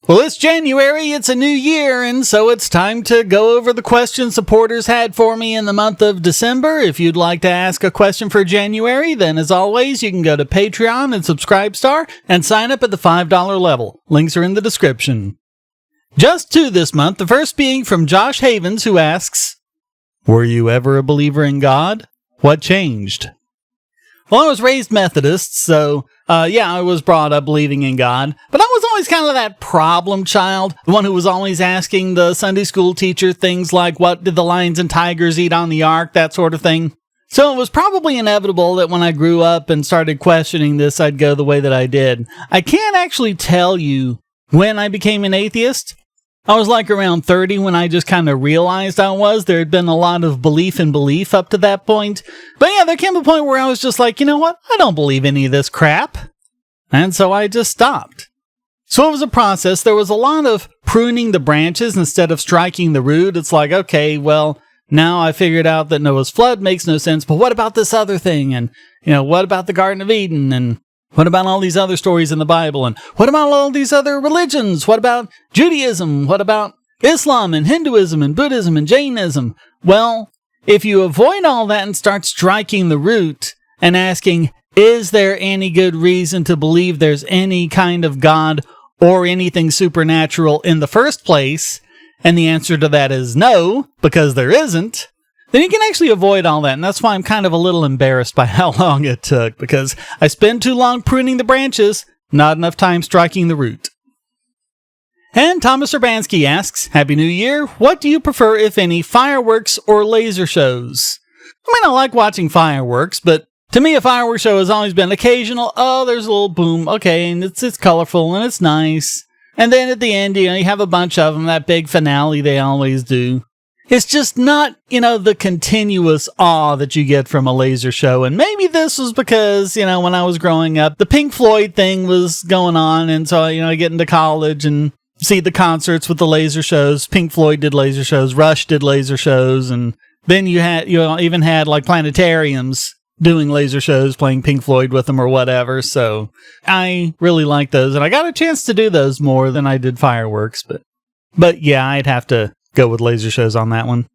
Well, it's January, it's a new year, and so it's time to go over the questions supporters had for me in the month of December. If you'd like to ask a question for January, then as always, you can go to Patreon and Subscribestar and sign up at the $5 level. Links are in the description. Just two this month, the first being from Josh Havins, who asks, "Were you ever a believer in God? What changed?" Well, I was raised Methodist, so I was brought up believing in God. But I was always kind of that problem child, the one who was always asking the Sunday school teacher things like, what did the lions and tigers eat on the ark, that sort of thing. So it was probably inevitable that when I grew up and started questioning this, I'd go the way that I did. I can't actually tell you when I became an atheist. I was like around 30 when I just kind of realized I was. There had been a lot of belief in belief up to that point. But yeah, there came a point where I was just like, you know what? I don't believe any of this crap. And so I just stopped. So it was a process. There was a lot of pruning the branches instead of striking the root. It's like, okay, well, now I figured out that Noah's flood makes no sense. But what about this other thing? And, what about the Garden of Eden? And what about all these other stories in the Bible? And what about all these other religions? What about Judaism? What about Islam and Hinduism and Buddhism and Jainism? Well, if you avoid all that and start striking the root and asking, is there any good reason to believe there's any kind of God or anything supernatural in the first place? And the answer to that is no, because there isn't. Then you can actually avoid all that, and that's why I'm kind of a little embarrassed by how long it took, because I spend too long pruning the branches, not enough time striking the root. And Tomasz Urbański asks, Happy New Year, what do you prefer, if any, fireworks or laser shows? I mean, I like watching fireworks, but to me a fireworks show has always been occasional, there's a little boom, okay, and it's colorful and it's nice. And then at the end, you have a bunch of them, that big finale they always do. It's just not, the continuous awe that you get from a laser show. And maybe this was because, when I was growing up, the Pink Floyd thing was going on. And so, I get into college and see the concerts with the laser shows. Pink Floyd did laser shows. Rush did laser shows. And then you even had like planetariums doing laser shows, playing Pink Floyd with them or whatever. So I really like those. And I got a chance to do those more than I did fireworks. But yeah, I'd have to go with laser shows on that one.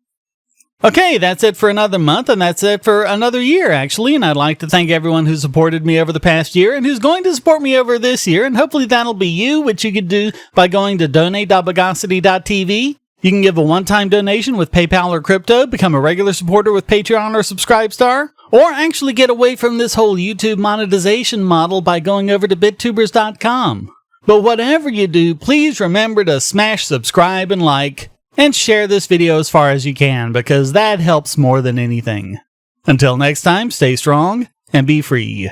Okay, that's it for another month, and that's it for another year, actually. And I'd like to thank everyone who supported me over the past year and who's going to support me over this year. And hopefully that'll be you, which you could do by going to donate.bogosity.tv. You can give a one-time donation with PayPal or crypto, become a regular supporter with Patreon or Subscribestar, or actually get away from this whole YouTube monetization model by going over to bittubers.com. But whatever you do, please remember to smash subscribe and like, and share this video as far as you can, because that helps more than anything. Until next time, stay strong and be free.